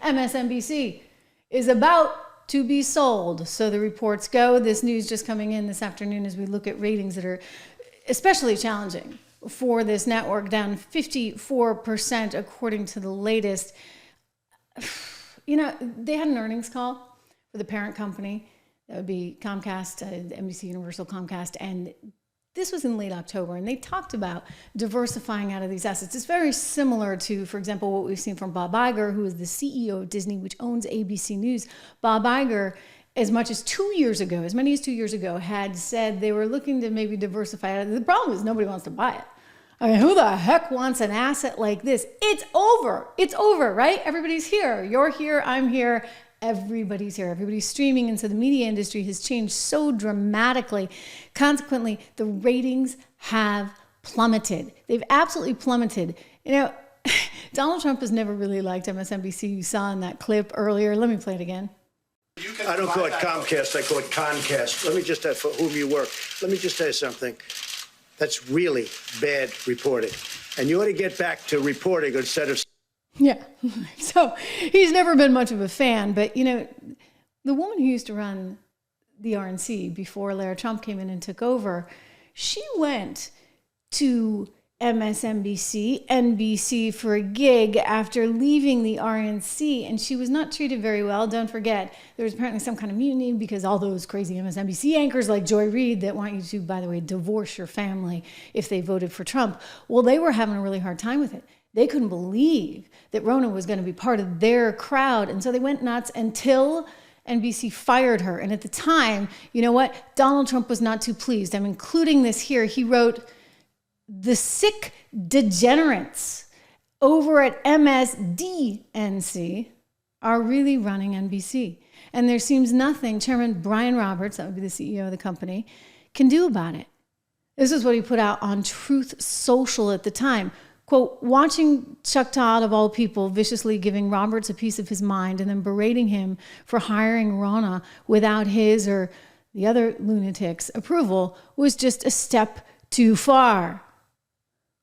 MSNBC is about to be sold. So the reports go. This news just coming in this afternoon as we look at ratings that are especially challenging for this network, down 54% according to the latest. You know, they had an earnings call for the parent company. That would be Comcast, NBC Universal Comcast, and this was in late October, and they talked about diversifying out of these assets. It's very similar to, for example, what we've seen from Bob Iger, who is the CEO of Disney, which owns ABC News. Bob Iger, as many as 2 years ago, had said they were looking to maybe diversify. The problem is nobody wants to buy it. I mean, who the heck wants an asset like this? It's over. It's over, right? Everybody's here. You're here. I'm here. Everybody's here. Everybody's streaming. And so the media industry has changed so dramatically. Consequently, the ratings have plummeted. They've absolutely plummeted. You know, Donald Trump has never really liked MSNBC. You saw in that clip earlier. Let me play it again. I don't call it Comcast. I call it Comcast. Let me just, for whom you work, let me just tell you something. That's really bad reporting. And you ought to get back to reporting instead of... Yeah. So he's never been much of a fan. But, you know, the woman who used to run the RNC before Lara Trump came in and took over, she went to MSNBC, NBC for a gig after leaving the RNC, and she was not treated very well. Don't forget, there was apparently some kind of mutiny because all those crazy MSNBC anchors like Joy Reid that want you to, by the way, divorce your family if they voted for Trump, well, they were having a really hard time with it. They couldn't believe that Rona was going to be part of their crowd, and so they went nuts until NBC fired her. And at the time, you know what? Donald Trump was not too pleased. I'm including this here. He wrote, "The sick degenerates over at MSDNC are really running NBC. And there seems nothing Chairman Brian Roberts, that would be the CEO of the company, can do about it." This is what he put out on Truth Social at the time. Quote, "Watching Chuck Todd, of all people, viciously giving Roberts a piece of his mind and then berating him for hiring Rona without his or the other lunatic's approval was just a step too far."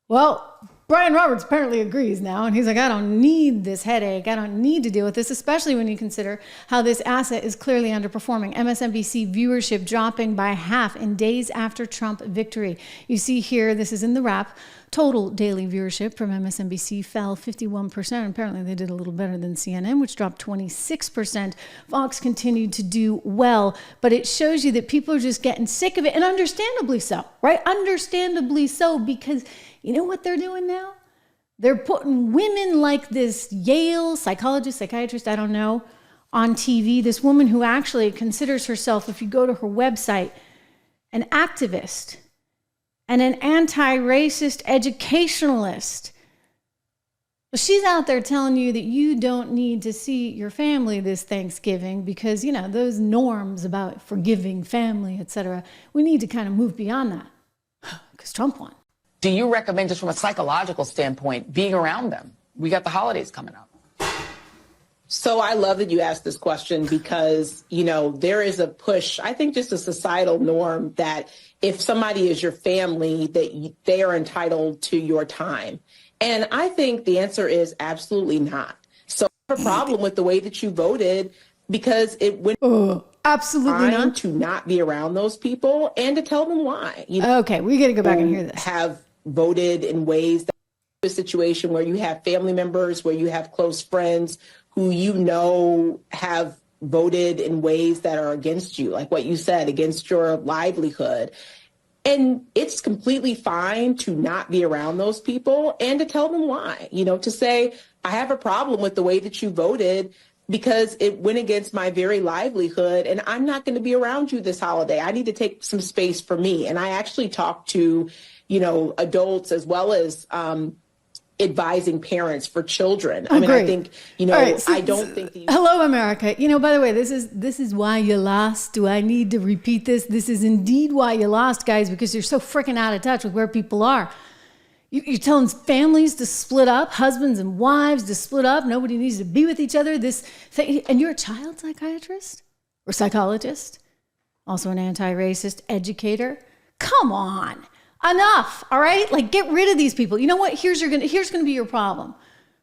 Well, Brian Roberts apparently agrees now, and he's like, I don't need this headache. I don't need to deal with this, especially when you consider how this asset is clearly underperforming. MSNBC viewership dropping by half in days after Trump victory. You see here, this is in the wrap, total daily viewership from MSNBC fell 51%. Apparently they did a little better than CNN, which dropped 26%. Fox continued to do well, but it shows you that people are just getting sick of it, and understandably so, right? Understandably so, because you know what they're doing now? They're putting women like this Yale psychologist, psychiatrist, I don't know, on TV. This woman who actually considers herself, if you go to her website, an activist and an anti-racist educationalist. She's out there telling you that you don't need to see your family this Thanksgiving because, you know, those norms about forgiving family, etc. We need to kind of move beyond that because Trump won. Do you recommend, just from a psychological standpoint, being around them? We got the holidays coming up. So I love that you asked this question because, you know, there is a push, I think just a societal norm that if somebody is your family, that they are entitled to your time. And I think the answer is absolutely not. So I have a problem with the way that you voted because it went absolutely not to not be around those people and to tell them why. You know, okay, we got to go back and hear this. Have voted in ways that a situation where you have family members, where you have close friends who you know have voted in ways that are against you, like what you said, against your livelihood. And it's completely fine to not be around those people and to tell them why, you know, to say, I have a problem with the way that you voted because it went against my very livelihood and I'm not going to be around you this holiday. I need to take some space for me. And I actually talked to, you know, adults as well as advising parents for children. I mean, I think, you know, right, so, I don't think that hello, America. You know, by the way, this is why you lost. Do I need to repeat this? This is indeed why you lost, guys, because you're so freaking out of touch with where people are. You're telling families to split up, husbands and wives to split up. Nobody needs to be with each other. This thing, and you're a child psychiatrist or psychologist, also an anti-racist educator. Come on. Enough, all right? Like, get rid of these people. You know what? Here's going to be your problem.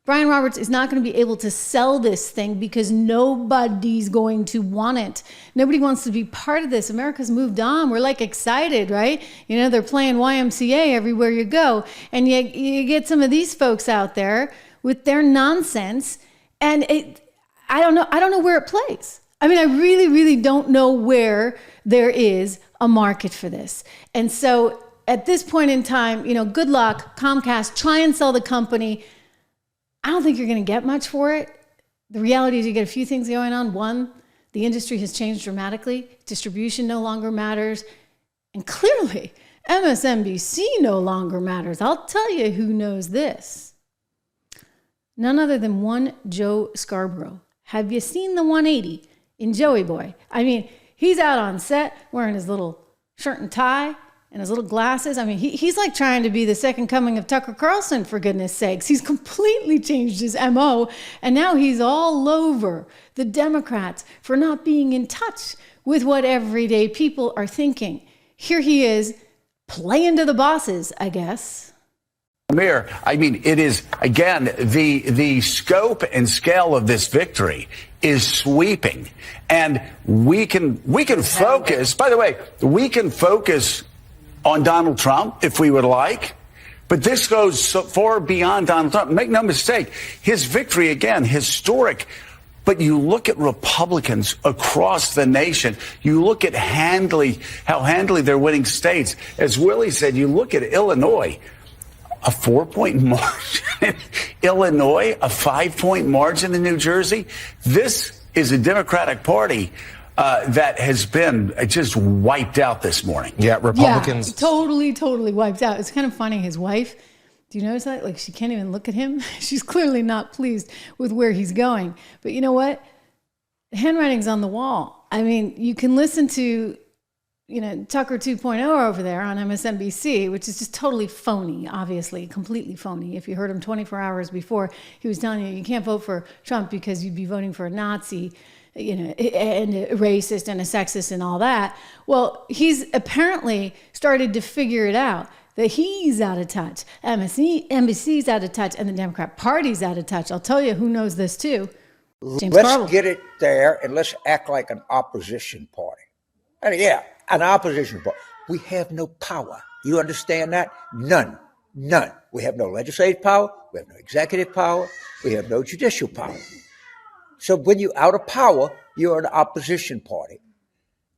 Brian Roberts is not going to be able to sell this thing because nobody's going to want it. Nobody wants to be part of this. America's moved on. We're like excited, right? You know, they're playing YMCA everywhere you go. And you get some of these folks out there with their nonsense. And I don't know where it plays. I mean, I really, really don't know where there is a market for this. And so at this point in time, you know, good luck, Comcast, try and sell the company. I don't think you're going to get much for it. The reality is you get a few things going on. One, the industry has changed dramatically. Distribution no longer matters. And clearly, MSNBC no longer matters. I'll tell you who knows this. None other than one Joe Scarborough. Have you seen the 180 in Joey Boy? I mean, he's out on set wearing his little shirt and tie and his little glasses. I mean, he's like trying to be the second coming of Tucker Carlson, for goodness sakes. He's completely changed his MO, and now he's all over the Democrats for not being in touch with what everyday people are thinking. Here he is playing to the bosses, I guess. Amir, I mean, it is, again, the scope and scale of this victory is sweeping. And we can focus, by the way, we can focus on Donald Trump if we would like, but this goes so far beyond Donald Trump. Make no mistake, his victory, again, historic. But you look at Republicans across the nation, you look at how handily they're winning states. As Willie said, you look at Illinois, a 4-point margin. Illinois, a 5-point margin in New Jersey. This is a Democratic Party that has been just wiped out this morning. Yeah, Republicans. Yeah, totally wiped out. It's kind of funny. His wife, do you notice that? Like, she can't even look at him. She's clearly not pleased with where he's going. But you know what? The handwriting's on the wall. I mean, you can listen to, you know, Tucker 2.0 over there on MSNBC, which is just totally phony, obviously, completely phony. If you heard him 24 hours before, he was telling you can't vote for Trump because you'd be voting for a Nazi, you know, and a racist and a sexist and all that. Well, he's apparently started to figure it out, that he's out of touch. MSNBC's out of touch, and the Democrat Party's out of touch. I'll tell you who knows this too. James Let's Carville. get it there, and let's act like an opposition party. And yeah, an opposition party. We have no power. You understand that? None. We have no legislative power. We have no executive power. We have no judicial power. So when you're out of power, you're an opposition party.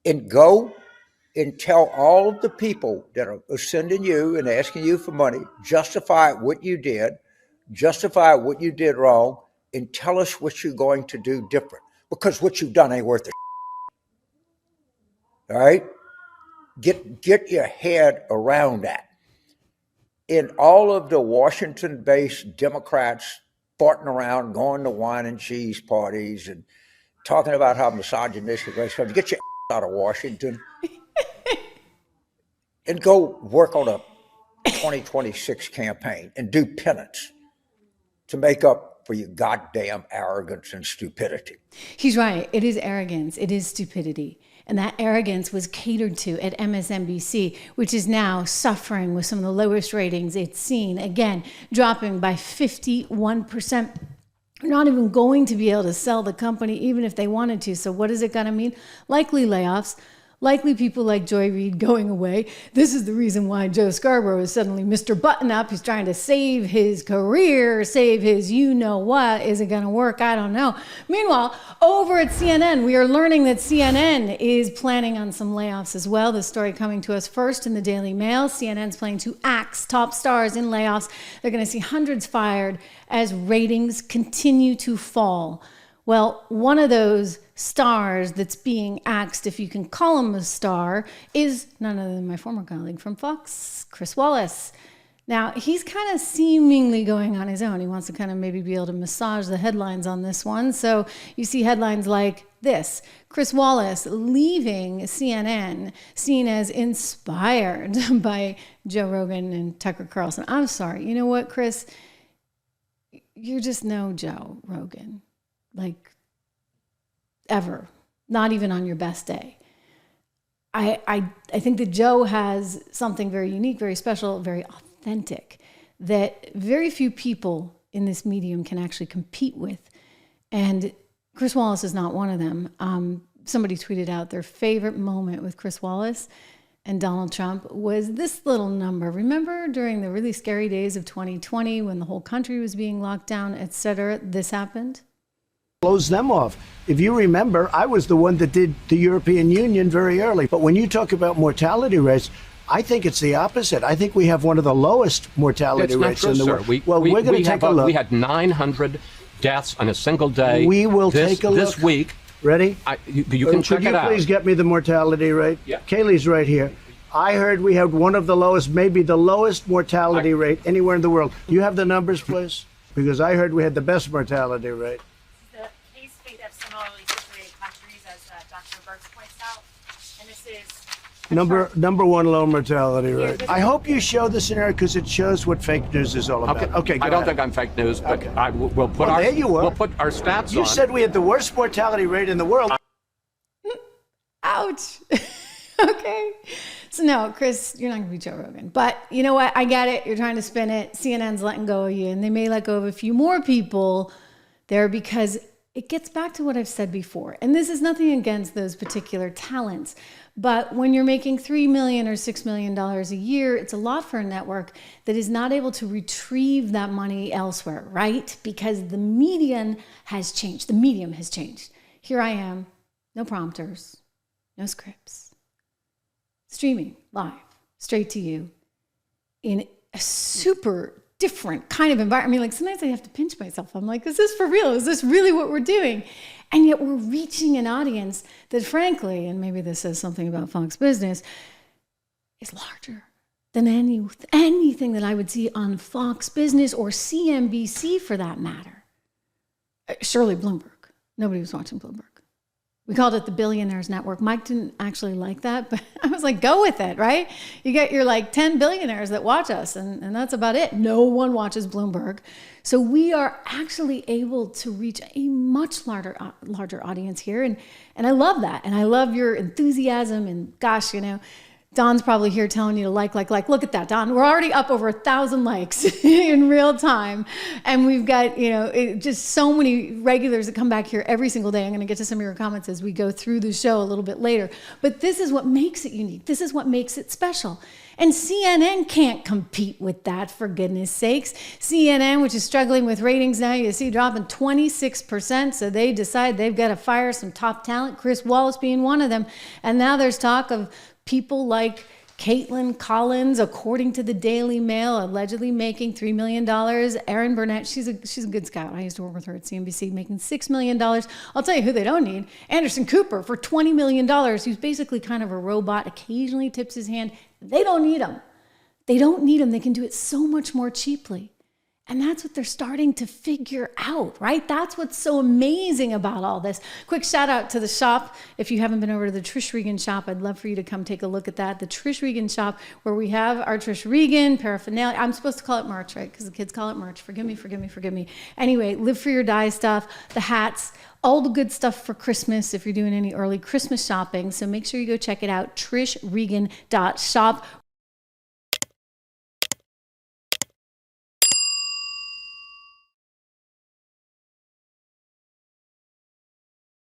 And go and tell all of the people that are sending you and asking you for money, justify what you did, justify what you did wrong, and tell us what you're going to do different. Because what you've done ain't worth it. All right? Get your head around that. And all of the Washington-based Democrats farting around, going to wine and cheese parties and talking about how misogynistic race comes, get your out of Washington and go work on a 2026 campaign and do penance to make up for your goddamn arrogance and stupidity. He's right. It is arrogance. It is stupidity. And that arrogance was catered to at MSNBC, which is now suffering with some of the lowest ratings it's seen. Again, dropping by 51%. They're not even going to be able to sell the company, even if they wanted to. So what is it going to mean? Likely layoffs. Likely people like Joy Reid going away. This is the reason why Joe Scarborough is suddenly Mr. Button-Up. He's trying to save his career, save his you-know-what. Is it going to work? I don't know. Meanwhile, over at CNN, we are learning that CNN is planning on some layoffs as well. The story coming to us first in the Daily Mail. CNN's planning to axe top stars in layoffs. They're going to see hundreds fired as ratings continue to fall. Well, one of those stars that's being axed, if you can call him a star, is none other than my former colleague from Fox, Chris Wallace. Now, he's kind of seemingly going on his own. He wants to kind of maybe be able to massage the headlines on this one. So you see headlines like this: Chris Wallace leaving CNN, seen as inspired by Joe Rogan and Tucker Carlson. I'm sorry. You know what, Chris? You're just no Joe Rogan. Like, ever. Not even on your best day. I think that Joe has something very unique, very special, very authentic that very few people in this medium can actually compete with. And Chris Wallace is not one of them. Somebody tweeted out their favorite moment with Chris Wallace and Donald Trump was this little number. Remember during the really scary days of 2020 when the whole country was being locked down, et cetera, this happened? Close them off. If you remember, I was the one that did the European Union very early. But when you talk about mortality rates, I think it's the opposite. I think we have one of the lowest mortality rates in the world. We're going to take a look. We had 900 deaths on a single day. We will take a look. This week. Ready? You can check it out. Could you please get me the mortality rate? Yeah. Kaylee's right here. I heard we had one of the lowest, maybe the lowest mortality rate anywhere in the world. Do you have the numbers, please? Because I heard we had the best mortality rate. The case rate of similarly situated countries, as Dr. Burks points out, and this is number one low mortality rate. I hope you show the scenario because it shows what fake news is all about. Okay, I don't think I'm fake news, but we'll put we'll put our stats on. You said we had the worst mortality rate in the world. Ouch. Okay. So no, Chris, you're not going to be Joe Rogan. But you know what? I get it. You're trying to spin it. CNN's letting go of you, and they may let go of a few more people there because it gets back to what I've said before. And this is nothing against those particular talents. But when you're making $3 million or $6 million a year, it's a lot for a network that is not able to retrieve that money elsewhere, right? Because the medium has changed. The medium has changed. Here I am, no prompters, no scripts. Streaming live, straight to you in a super different kind of environment. I mean, like sometimes I have to pinch myself. I'm like, is this for real? Is this really what we're doing? And yet we're reaching an audience that frankly, and maybe this says something about Fox Business, is larger than anything that I would see on Fox Business or CNBC for that matter. Surely Bloomberg. Nobody was watching Bloomberg. We called it the Billionaires Network. Mike didn't actually like that, but I was like, go with it, right? You get your like 10 billionaires that watch us, and that's about it. No one watches Bloomberg. So we are actually able to reach a much larger audience here. And I love that. And I love your enthusiasm. And gosh, you know, Don's probably here telling you to like. Look at that, Don. We're already up over 1,000 likes in real time. And we've got, you know, just so many regulars that come back here every single day. I'm going to get to some of your comments as we go through the show a little bit later. But this is what makes it unique. This is what makes it special. And CNN can't compete with that, for goodness sakes. CNN, which is struggling with ratings now, you see dropping 26%. So they decide they've got to fire some top talent, Chris Wallace being one of them. And now there's talk of people like Caitlin Collins, according to the Daily Mail, allegedly making $3 million. Erin Burnett, she's a good scout. I used to work with her at CNBC, making $6 million. I'll tell you who they don't need. Anderson Cooper for $20 million, who's basically kind of a robot, occasionally tips his hand. They don't need him. They don't need him. They can do it so much more cheaply. And that's what they're starting to figure out, right? That's what's so amazing about all this. Quick shout out to the shop. If you haven't been over to the Trish Regan shop, I'd love for you to come take a look at that. The Trish Regan shop, where we have our Trish Regan paraphernalia. I'm supposed to call it merch, right? Because the kids call it merch. Forgive me. Anyway, Live for Your Die stuff, the hats, all the good stuff for Christmas if you're doing any early Christmas shopping. So make sure you go check it out, trishregan.shop.